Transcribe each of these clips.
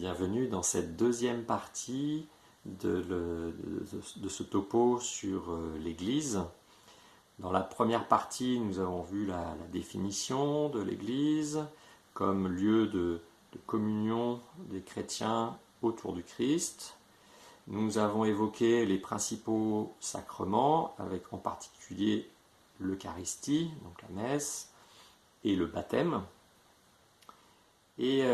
Bienvenue dans cette deuxième partie de ce topo sur l'Église. Dans la première partie, nous avons vu la définition de l'Église comme lieu de communion des chrétiens autour du Christ. Nous avons évoqué les principaux sacrements, avec en particulier l'Eucharistie, donc la messe, et le baptême. Et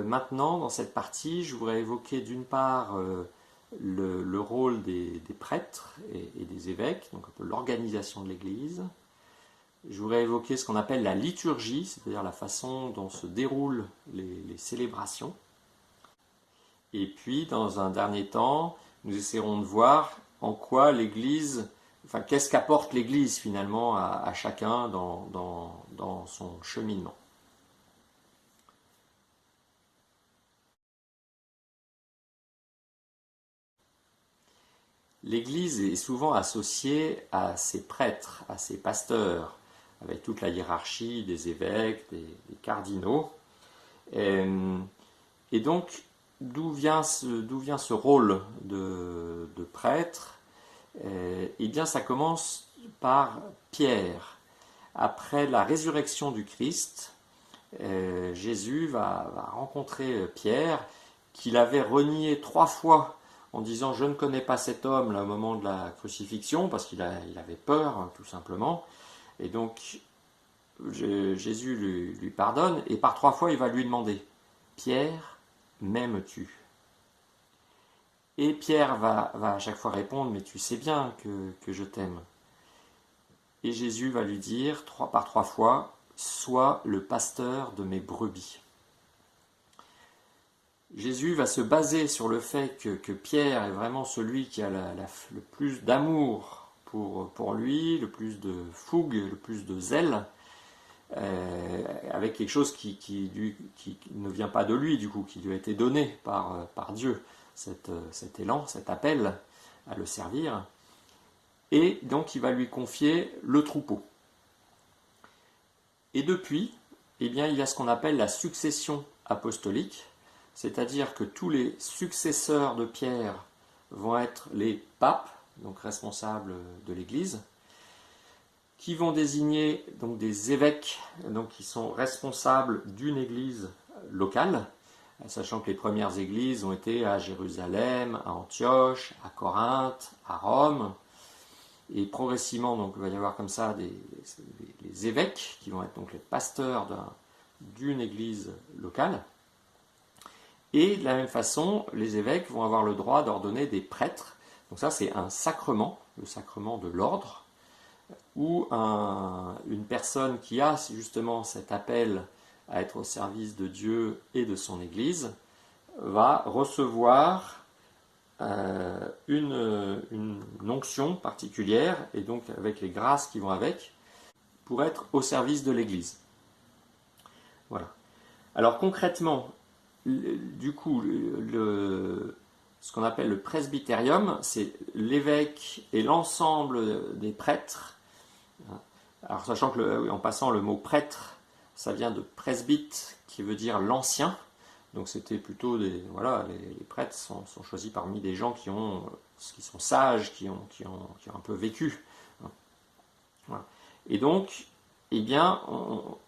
maintenant, dans cette partie, je voudrais évoquer d'une part le rôle des prêtres et des évêques, donc un peu l'organisation de l'Église. Je voudrais évoquer ce qu'on appelle la liturgie, c'est-à-dire la façon dont se déroulent les célébrations. Et puis, dans un dernier temps, nous essaierons de voir en quoi l'Église, enfin, qu'est-ce qu'apporte l'Église finalement à chacun dans son cheminement. L'Église est souvent associée à ses prêtres, à ses pasteurs, avec toute la hiérarchie des évêques, des cardinaux. Et donc, d'où vient ce rôle de prêtre? Eh bien, ça commence par Pierre. Après la résurrection du Christ, Jésus va rencontrer Pierre, qu'il avait renié 3 fois en disant « Je ne connais pas cet homme » là, au moment de la crucifixion, parce qu'il avait peur, tout simplement. Et donc, Jésus lui pardonne, et par 3 fois, il va lui demander « Pierre, m'aimes-tu » Et Pierre va à chaque fois répondre « Mais tu sais bien que je t'aime ». Et Jésus va lui dire par 3 fois « Sois le pasteur de mes brebis ». Jésus va se baser sur le fait que Pierre est vraiment celui qui a le plus d'amour pour lui, le plus de fougue, le plus de zèle, avec quelque chose qui ne vient pas de lui, du coup, qui lui a été donné par Dieu, cet élan, cet appel à le servir. Et donc il va lui confier le troupeau. Et depuis, eh bien, il y a ce qu'on appelle la succession apostolique, c'est-à-dire que tous les successeurs de Pierre vont être les papes, donc responsables de l'Église, qui vont désigner donc des évêques, donc qui sont responsables d'une Église locale, sachant que les premières églises ont été à Jérusalem, à Antioche, à Corinthe, à Rome, et progressivement donc il va y avoir comme ça les évêques qui vont être donc les pasteurs d'une Église locale. Et de la même façon, les évêques vont avoir le droit d'ordonner des prêtres. Donc ça, c'est un sacrement, le sacrement de l'ordre, où une personne qui a justement cet appel à être au service de Dieu et de son Église va recevoir une onction particulière, et donc avec les grâces qui vont avec, pour être au service de l'Église. Voilà. Alors concrètement, du coup, ce qu'on appelle le presbytérium, c'est l'évêque et l'ensemble des prêtres. Alors, sachant que, en passant, le mot prêtre, ça vient de presbyte, qui veut dire l'ancien. Donc, c'était plutôt voilà, les prêtres sont choisis parmi des gens qui sont sages, qui ont un peu vécu. Voilà. Et donc, eh bien,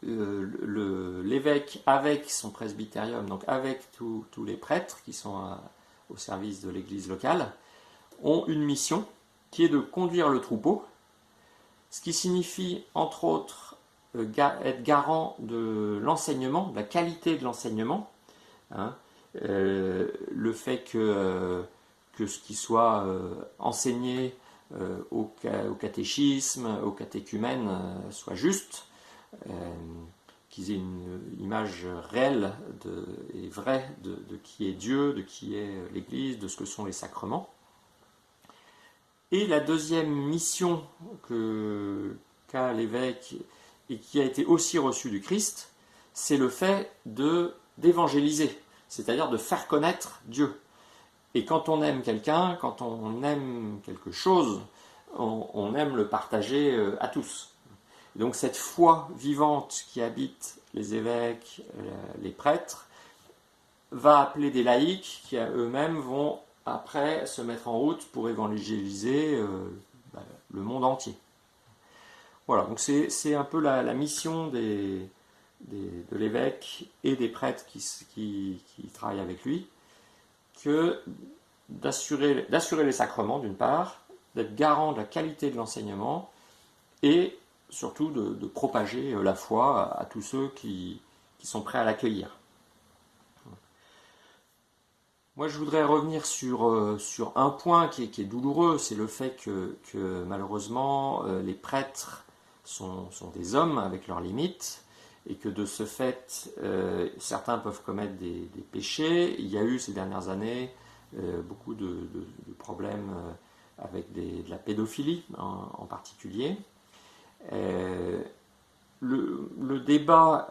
l'évêque avec son presbytérium, donc avec tous les prêtres qui sont au service de l'église locale, ont une mission qui est de conduire le troupeau, ce qui signifie entre autres être garant de l'enseignement, de la qualité de l'enseignement, hein, le fait que ce qui soit enseigné au catéchisme, au catéchumène soit juste, qu'ils aient une image réelle et vraie de qui est Dieu, de qui est l'Église, de ce que sont les sacrements. Et la deuxième mission qu'a l'évêque et qui a été aussi reçue du Christ, c'est le fait d'évangéliser, c'est-à-dire de faire connaître Dieu. Et quand on aime quelqu'un, quand on aime quelque chose, on aime le partager à tous. Et donc cette foi vivante qui habite les évêques, les prêtres, va appeler des laïcs qui eux-mêmes vont après se mettre en route pour évangéliser le monde entier. Voilà, donc c'est un peu la mission de l'évêque et des prêtres qui travaillent avec lui, que d'assurer les sacrements d'une part, d'être garant de la qualité de l'enseignement et surtout de propager la foi à tous ceux qui sont prêts à l'accueillir. Moi, je voudrais revenir sur un point qui est douloureux, c'est le fait que malheureusement, les prêtres sont des hommes avec leurs limites, et que de ce fait, certains peuvent commettre des péchés. Il y a eu ces dernières années beaucoup de problèmes avec de la pédophilie en particulier. Le débat,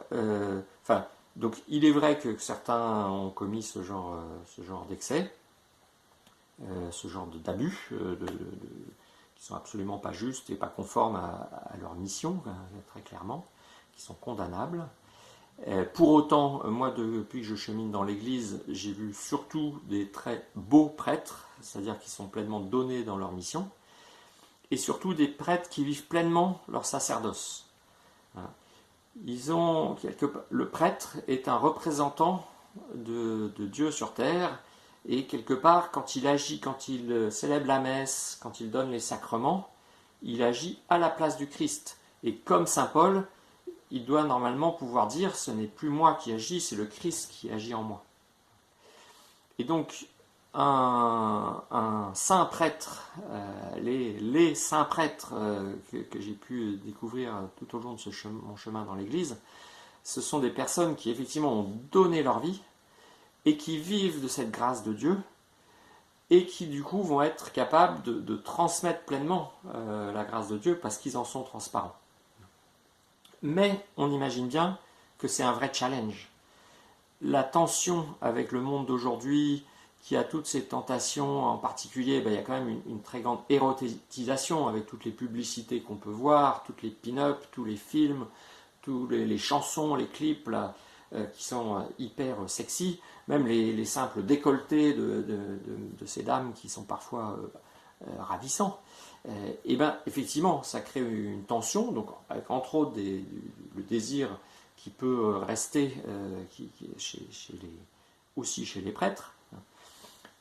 donc il est vrai que certains ont commis ce genre d'excès, ce genre d'abus, qui sont absolument pas justes et pas conformes à leur mission, très clairement, qui sont condamnables. Pour autant, moi, depuis que je chemine dans l'Église, j'ai vu surtout des très beaux prêtres, c'est-à-dire qui sont pleinement donnés dans leur mission, et surtout des prêtres qui vivent pleinement leur sacerdoce. Le prêtre est un représentant de Dieu sur terre, et quelque part, quand il agit, quand il célèbre la messe, quand il donne les sacrements, il agit à la place du Christ. Et comme saint Paul, il doit normalement pouvoir dire, ce n'est plus moi qui agis, c'est le Christ qui agit en moi. Et donc, un saint prêtre, les saints prêtres que j'ai pu découvrir tout au long de mon chemin dans l'Église, ce sont des personnes qui effectivement ont donné leur vie et qui vivent de cette grâce de Dieu et qui du coup vont être capables de transmettre pleinement la grâce de Dieu parce qu'ils en sont transparents. Mais on imagine bien que c'est un vrai challenge. La tension avec le monde d'aujourd'hui, qui a toutes ces tentations, en particulier, il y a quand même une très grande érotisation avec toutes les publicités qu'on peut voir, toutes les pin-up, tous les films, toutes les chansons, les clips là, qui sont hyper sexy, même les simples décolletés de ces dames qui sont parfois ravissants. Et bien effectivement, ça crée une tension, donc avec entre autres le désir qui peut rester aussi chez les prêtres.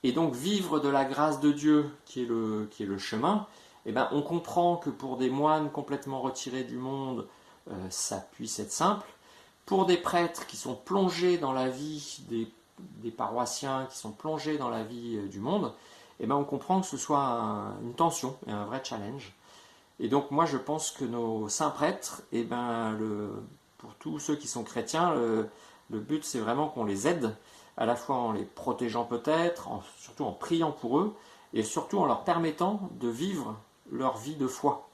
Et donc vivre de la grâce de Dieu qui est le chemin, et ben on comprend que pour des moines complètement retirés du monde, ça puisse être simple. Pour des prêtres qui sont plongés dans la vie des paroissiens, qui sont plongés dans la vie du monde, et ben on comprend que ce soit une tension et un vrai challenge. Et donc moi je pense que nos saints prêtres, et ben pour tous ceux qui sont chrétiens, le but c'est vraiment qu'on les aide, à la fois en les protégeant peut-être, surtout en priant pour eux, et surtout en leur permettant de vivre leur vie de foi.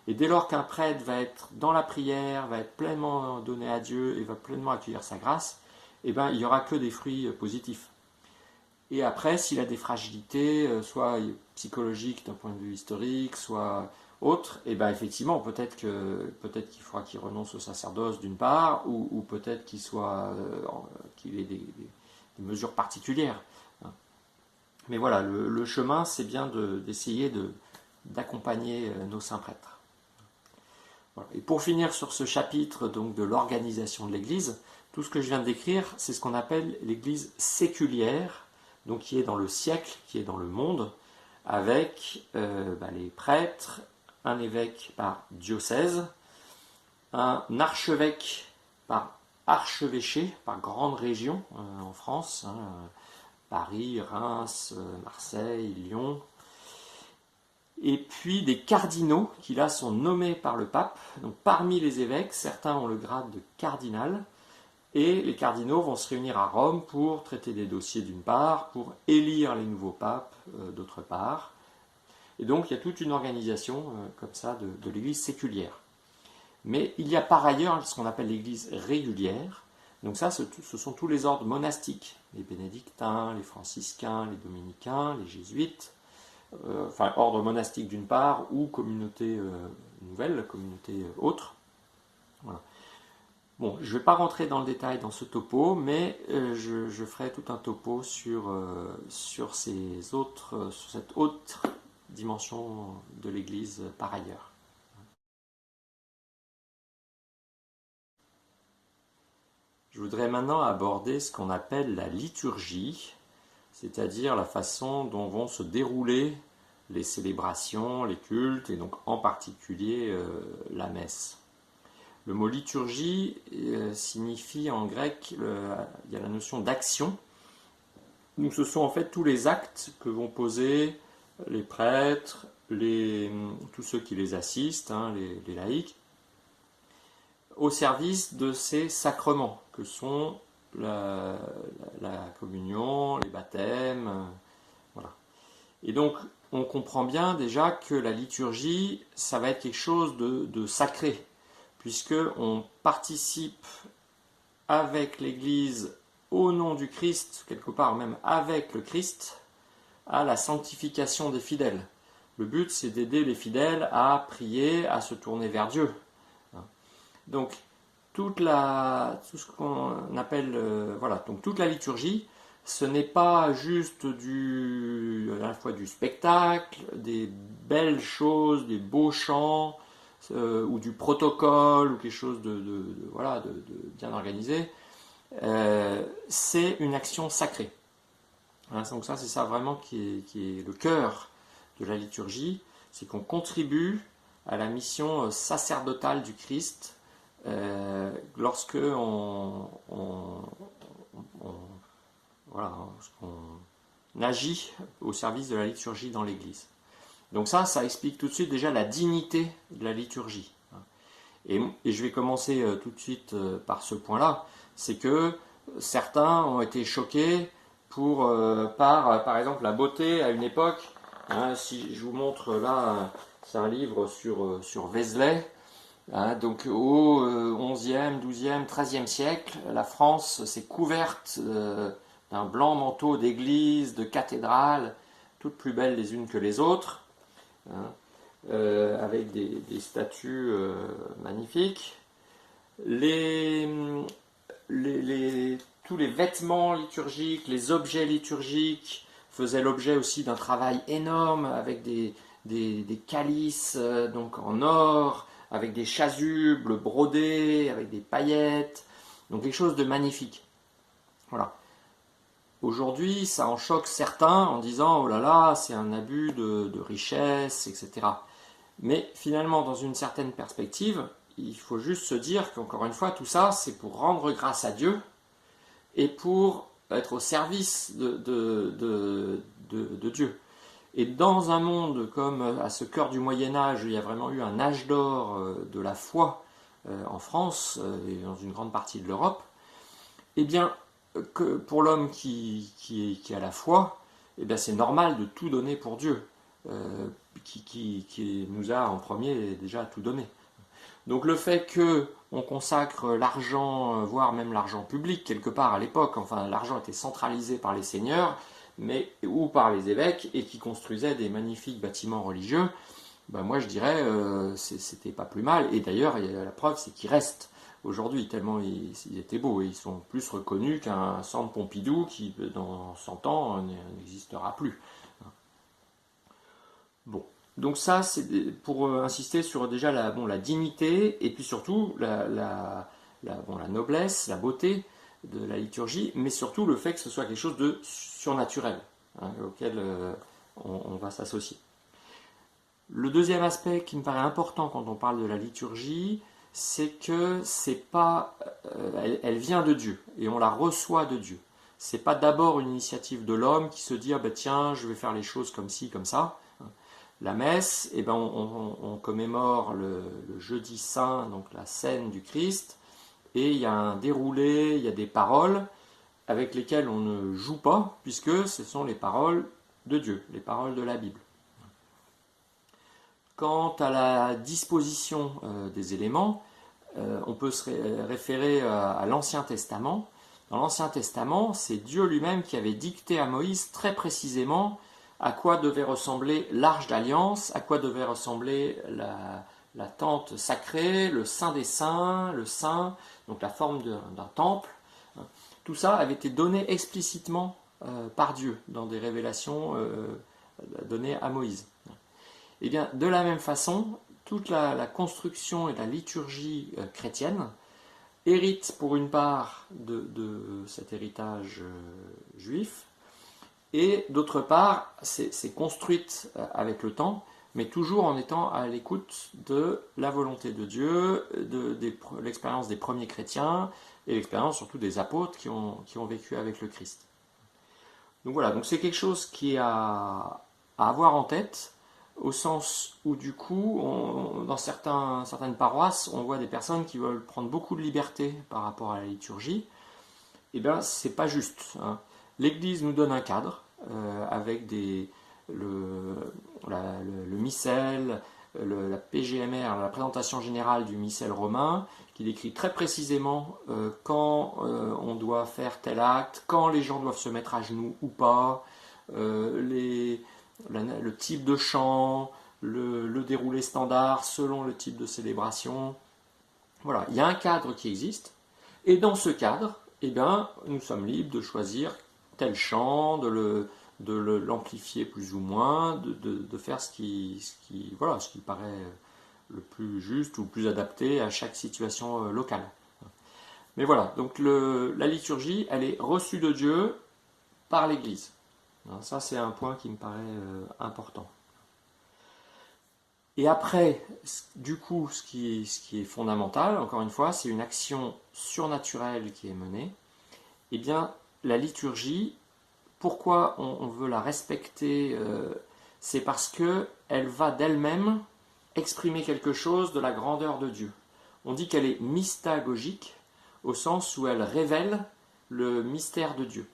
Et dès lors qu'un prêtre va être dans la prière, va être pleinement donné à Dieu et va pleinement accueillir sa grâce, et ben il n'y aura que des fruits positifs. Et après, s'il a des fragilités, soit psychologiques d'un point de vue historique, soit autres, et ben effectivement, peut-être qu'il faudra qu'il renonce au sacerdoce d'une part, ou peut-être qu'il ait des mesures particulières. Mais voilà, le chemin, c'est bien d'essayer d'accompagner nos saints prêtres. Voilà. Et pour finir sur ce chapitre donc, de l'organisation de l'Église, tout ce que je viens de décrire, c'est ce qu'on appelle l'Église séculière, donc qui est dans le siècle, qui est dans le monde, avec les prêtres, un évêque par diocèse, un archevêque par archevêché, par grande région en France, Paris, Reims, Marseille, Lyon, et puis des cardinaux qui là sont nommés par le pape. Donc parmi les évêques, certains ont le grade de cardinal, et les cardinaux vont se réunir à Rome pour traiter des dossiers d'une part, pour élire les nouveaux papes d'autre part. Et donc il y a toute une organisation comme ça de l'Église séculière. Mais il y a par ailleurs ce qu'on appelle l'Église régulière. Donc ça, ce sont tous les ordres monastiques, les bénédictins, les franciscains, les dominicains, les jésuites, ordre monastique d'une part, ou communauté nouvelle, communauté autre. Voilà. Bon, je ne vais pas rentrer dans le détail dans ce topo, mais je ferai tout un topo sur sur cette autre dimension de l'Église par ailleurs. Je voudrais maintenant aborder ce qu'on appelle la liturgie, c'est-à-dire la façon dont vont se dérouler les célébrations, les cultes, et donc en particulier la messe. Le mot liturgie signifie en grec, il y a la notion d'action. Donc ce sont en fait tous les actes que vont poser les prêtres, tous ceux qui les assistent, hein, les laïcs, au service de ces sacrements que sont la communion, les baptêmes, voilà. Et donc on comprend bien déjà que la liturgie, ça va être quelque chose de sacré, puisqu'on participe avec l'Église au nom du Christ, quelque part même avec le Christ, à la sanctification des fidèles. Le but, c'est d'aider les fidèles à prier, à se tourner vers Dieu. Donc, tout ce qu'on appelle, donc toute la liturgie, ce n'est pas juste à la fois du spectacle, des belles choses, des beaux chants, ou du protocole, ou quelque chose de bien organisé. C'est une action sacrée. Hein, donc ça, c'est ça vraiment qui est le cœur de la liturgie, c'est qu'on contribue à la mission sacerdotale du Christ lorsque on agit au service de la liturgie dans l'Église. Donc ça explique tout de suite déjà la dignité de la liturgie. Et je vais commencer tout de suite par ce point-là, c'est que certains ont été choqués par exemple la beauté à une époque. Hein, si je vous montre là, c'est un livre sur Vézelay. Hein, donc au 11e, 12e, 13e siècle, la France s'est couverte d'un blanc manteau d'églises, de cathédrales, toutes plus belles les unes que les autres, hein, avec des statues magnifiques. Tous les vêtements liturgiques, les objets liturgiques faisaient l'objet aussi d'un travail énorme avec des calices donc en or, avec des chasubles brodés, avec des paillettes, donc quelque chose de magnifique. Voilà. Aujourd'hui, ça en choque certains en disant « oh là là, c'est un abus de richesse, etc. » Mais finalement, dans une certaine perspective, il faut juste se dire qu'encore une fois, tout ça, c'est pour rendre grâce à Dieu et pour être au service de Dieu. Et dans un monde comme à ce cœur du Moyen-Âge, il y a vraiment eu un âge d'or de la foi en France et dans une grande partie de l'Europe, eh bien, que pour l'homme qui a la foi, eh bien, c'est normal de tout donner pour Dieu, qui nous a en premier déjà tout donné. Donc le fait qu'on consacre l'argent, voire même l'argent public quelque part à l'époque, enfin l'argent était centralisé par les seigneurs ou par les évêques et qui construisaient des magnifiques bâtiments religieux, ben moi je dirais c'était pas plus mal. Et d'ailleurs la preuve c'est qu'ils restent aujourd'hui tellement ils étaient beaux et ils sont plus reconnus qu'un centre Pompidou qui dans 100 ans n'existera plus. Bon. Donc ça, c'est pour insister sur déjà la dignité et puis surtout la noblesse, la beauté de la liturgie, mais surtout le fait que ce soit quelque chose de surnaturel hein, auquel on va s'associer. Le deuxième aspect qui me paraît important quand on parle de la liturgie, c'est que c'est pas, elle vient de Dieu et on la reçoit de Dieu. C'est pas d'abord une initiative de l'homme qui se dit ah ben tiens je vais faire les choses comme ci comme ça. La messe, eh ben on commémore le jeudi saint, donc la scène du Christ, et il y a un déroulé, il y a des paroles avec lesquelles on ne joue pas, puisque ce sont les paroles de Dieu, les paroles de la Bible. Quant à la disposition des éléments, on peut se référer à l'Ancien Testament. Dans l'Ancien Testament, c'est Dieu lui-même qui avait dicté à Moïse très précisément à quoi devait ressembler l'Arche d'Alliance, à quoi devait ressembler la tente sacrée, le saint des saints, le saint, donc la forme d'un temple. Tout ça avait été donné explicitement par Dieu dans des révélations données à Moïse. Et bien, de la même façon, toute la construction et la liturgie chrétienne hérite pour une part de cet héritage juif, et d'autre part, c'est construite avec le temps, mais toujours en étant à l'écoute de la volonté de Dieu, de l'expérience des premiers chrétiens, et l'expérience surtout des apôtres qui ont vécu avec le Christ. Donc voilà, donc c'est quelque chose qui est à avoir en tête, au sens où du coup, dans certaines paroisses, on voit des personnes qui veulent prendre beaucoup de liberté par rapport à la liturgie. Eh bien, c'est pas juste, hein. L'Église nous donne un cadre avec le missel, la PGMR, la présentation générale du missel romain, qui décrit très précisément quand on doit faire tel acte, quand les gens doivent se mettre à genoux ou pas, le type de chant, le déroulé standard selon le type de célébration. Voilà, il y a un cadre qui existe, et dans ce cadre, eh bien, nous sommes libres de choisir tel chant, de l'amplifier plus ou moins, de faire ce qui paraît le plus juste ou le plus adapté à chaque situation locale. Mais voilà, donc la liturgie, elle est reçue de Dieu par l'Église. Ça, c'est un point qui me paraît important. Et après, du coup, ce qui est fondamental, encore une fois, c'est une action surnaturelle qui est menée. Eh bien, la liturgie, pourquoi on veut la respecter, c'est parce qu'elle va d'elle-même exprimer quelque chose de la grandeur de Dieu. On dit qu'elle est mystagogique, au sens où elle révèle le mystère de Dieu.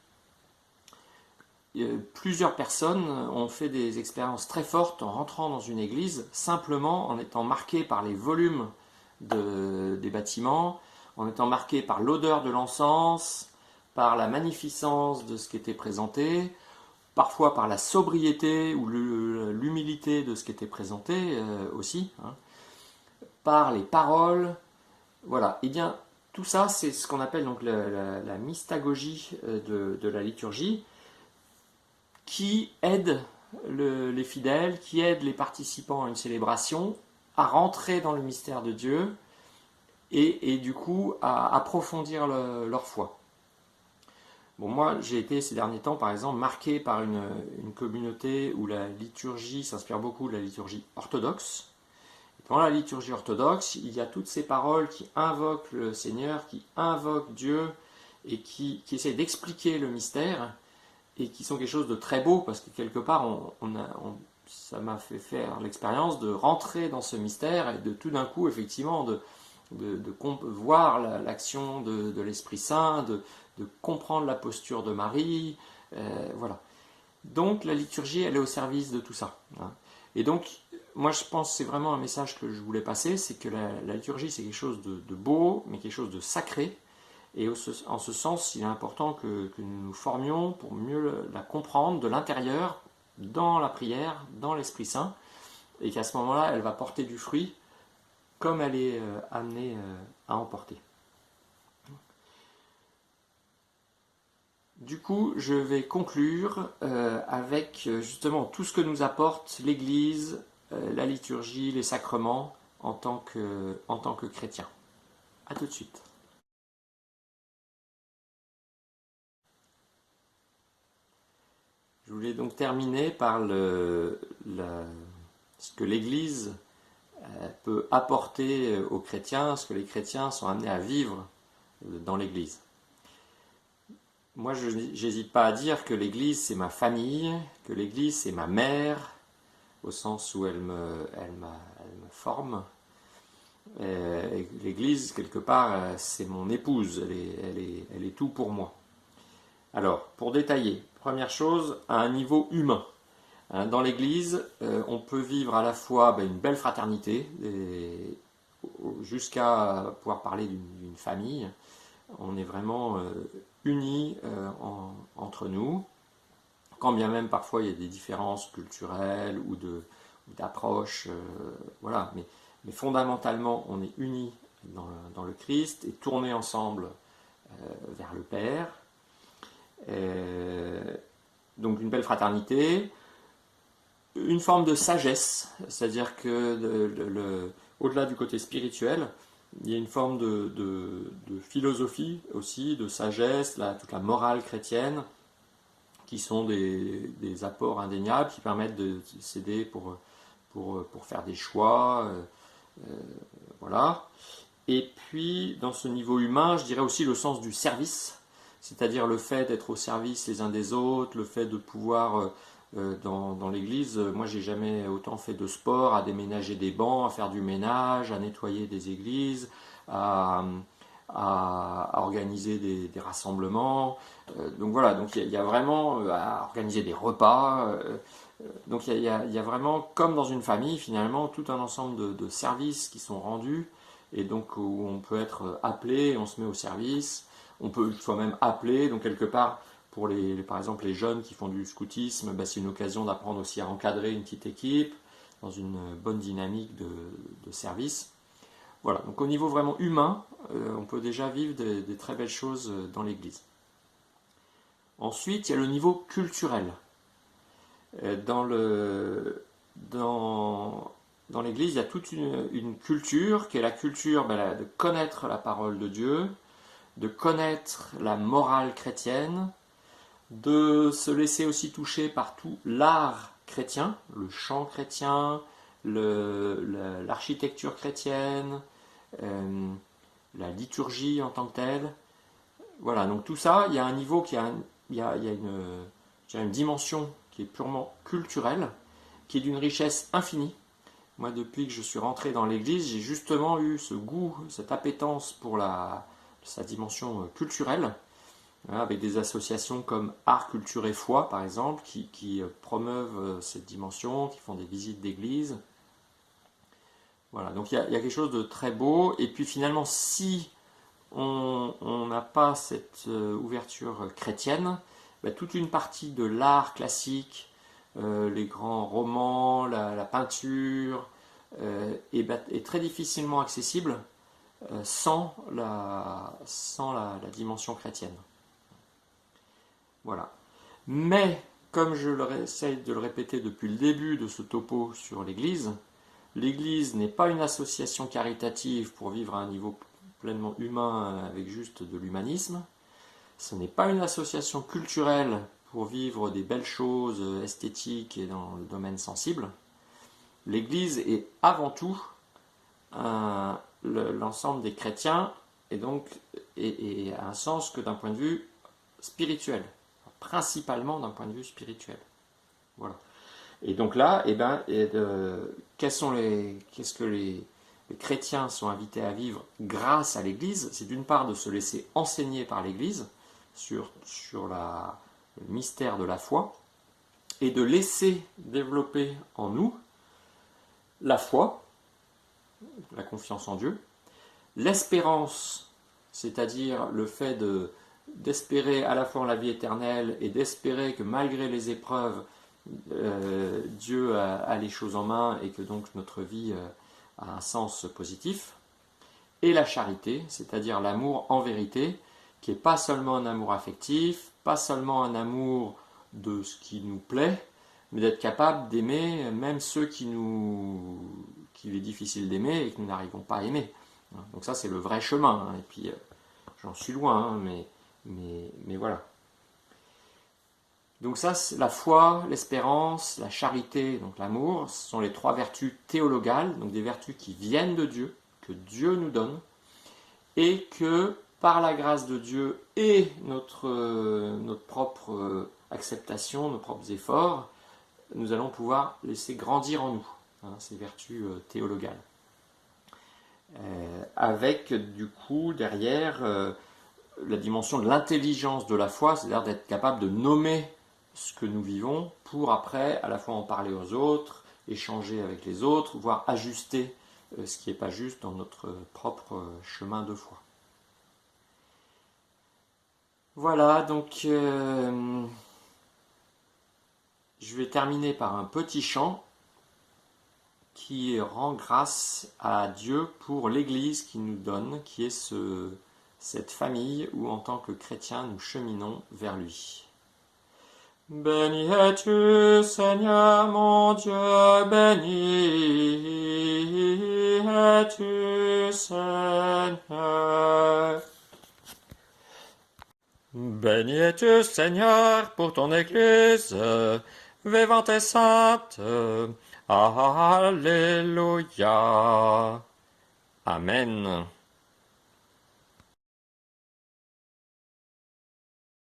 Plusieurs personnes ont fait des expériences très fortes en rentrant dans une église, simplement en étant marquées par les volumes des bâtiments, en étant marquées par l'odeur de l'encens, par la magnificence de ce qui était présenté, parfois par la sobriété ou l'humilité de ce qui était présenté aussi, hein, par les paroles. Voilà, et bien tout ça c'est ce qu'on appelle donc la mystagogie de la liturgie, qui aide les fidèles, qui aide les participants à une célébration à rentrer dans le mystère de Dieu et du coup à approfondir leur foi. Bon, moi, j'ai été ces derniers temps, par exemple, marqué par une communauté où la liturgie s'inspire beaucoup de la liturgie orthodoxe. Dans la liturgie orthodoxe, il y a toutes ces paroles qui invoquent le Seigneur, qui invoquent Dieu et qui essaient d'expliquer le mystère, et qui sont quelque chose de très beau, parce que quelque part, ça m'a fait faire l'expérience de rentrer dans ce mystère et de tout d'un coup, effectivement, de voir l'action de l'Esprit Saint, de comprendre la posture de Marie, voilà. Donc la liturgie, elle est au service de tout ça, hein. Et donc, moi je pense que c'est vraiment un message que je voulais passer, c'est que la liturgie c'est quelque chose de beau, mais quelque chose de sacré. Et en ce sens, il est important que nous nous formions pour mieux la comprendre de l'intérieur, dans la prière, dans l'Esprit Saint, et qu'à ce moment-là, elle va porter du fruit comme elle est amenée à en porter. Du coup, je vais conclure avec justement tout ce que nous apporte l'Église, la liturgie, les sacrements en tant que chrétien. A tout de suite. Je voulais donc terminer par ce que l'Église peut apporter aux chrétiens, ce que les chrétiens sont amenés à vivre dans l'Église. Moi, je n'hésite pas à dire que l'Église, c'est ma famille, que l'Église, c'est ma mère, au sens où elle me forme. L'Église, quelque part, c'est mon épouse, elle est tout pour moi. Alors, pour détailler, première chose, à un niveau humain. Dans l'Église, on peut vivre à la fois une belle fraternité, jusqu'à pouvoir parler d'une famille. On est vraiment unis entre nous, quand bien même parfois il y a des différences culturelles ou d'approche, voilà. mais fondamentalement, on est unis dans le Christ et tournés ensemble vers le Père. Donc une belle fraternité, une forme de sagesse, c'est-à-dire que au-delà du côté spirituel, il y a une forme de philosophie aussi, de sagesse, toute la morale chrétienne, qui sont des apports indéniables qui permettent de s'aider pour faire des choix. Voilà. Et puis, dans ce niveau humain, je dirais aussi le sens du service, c'est-à-dire le fait d'être au service les uns des autres, le fait de pouvoir, dans l'église, moi j'ai jamais autant fait de sport, à déménager des bancs, à faire du ménage, à nettoyer des églises, à, à organiser des rassemblements. Donc voilà, donc il y a vraiment à organiser des repas. Donc il y a vraiment, comme dans une famille, finalement, tout un ensemble de services qui sont rendus et donc où on peut être appelé, on se met au service, on peut soi-même appeler, donc quelque part, par exemple les jeunes qui font du scoutisme, bah, c'est une occasion d'apprendre aussi à encadrer une petite équipe dans une bonne dynamique de service. Voilà, donc au niveau vraiment humain, on peut déjà vivre des très belles choses dans l'Église. Ensuite, il y a le niveau culturel. Dans l'Église, il y a toute une culture qui est la culture de connaître la parole de Dieu, de connaître la morale chrétienne, de se laisser aussi toucher par tout l'art chrétien, le chant chrétien, l'architecture chrétienne, la liturgie en tant que telle. Voilà, donc tout ça, il y a un niveau il y a une dimension qui est purement culturelle, qui est d'une richesse infinie. Moi, depuis que je suis rentré dans l'Église, j'ai justement eu ce goût, cette appétence pour sa dimension culturelle, avec des associations comme Art, Culture et Foi, par exemple, qui promeuvent cette dimension, qui font des visites d'église. Voilà, donc il y a quelque chose de très beau. Et puis finalement, si on n'a pas cette ouverture chrétienne, toute une partie de l'art classique, les grands romans, la peinture, est très difficilement accessible sans la dimension chrétienne. Voilà. Mais, comme je essaye de le répéter depuis le début de ce topo sur l'Église, l'Église n'est pas une association caritative pour vivre à un niveau pleinement humain avec juste de l'humanisme. Ce n'est pas une association culturelle pour vivre des belles choses esthétiques et dans le domaine sensible. L'Église est avant tout l'ensemble des chrétiens et donc et a un sens que d'un point de vue spirituel, principalement d'un point de vue spirituel. Voilà. Et donc là, qu'est-ce que les chrétiens sont invités à vivre grâce à l'Église? C'est d'une part de se laisser enseigner par l'Église sur le mystère de la foi et de laisser développer en nous la foi, la confiance en Dieu, l'espérance, c'est-à-dire le fait d'espérer à la fois en la vie éternelle et d'espérer que malgré les épreuves, Dieu a les choses en main et que donc notre vie a un sens positif, et la charité, c'est-à-dire l'amour en vérité, qui n'est pas seulement un amour affectif, pas seulement un amour de ce qui nous plaît, mais d'être capable d'aimer même ceux qu'il est difficile d'aimer et que nous n'arrivons pas à aimer. Donc ça, c'est le vrai chemin. Et puis, j'en suis loin, mais voilà. Donc ça, c'est la foi, l'espérance, la charité, donc l'amour, ce sont les trois vertus théologales, donc des vertus qui viennent de Dieu, que Dieu nous donne, et que par la grâce de Dieu et notre propre acceptation, nos propres efforts, nous allons pouvoir laisser grandir en nous, ces vertus théologales. Avec du coup derrière la dimension de l'intelligence de la foi, c'est-à-dire d'être capable de nommer ce que nous vivons pour après à la fois en parler aux autres, échanger avec les autres, voire ajuster ce qui n'est pas juste dans notre propre chemin de foi. Voilà, donc je vais terminer par un petit chant qui rend grâce à Dieu pour l'Église qu'il nous donne, qui est cette famille où en tant que chrétiens nous cheminons vers lui. Béni es-tu, Seigneur mon Dieu, béni es-tu, Seigneur. Béni es-tu, Seigneur, pour ton Église, vivante et sainte. Alléluia. Amen.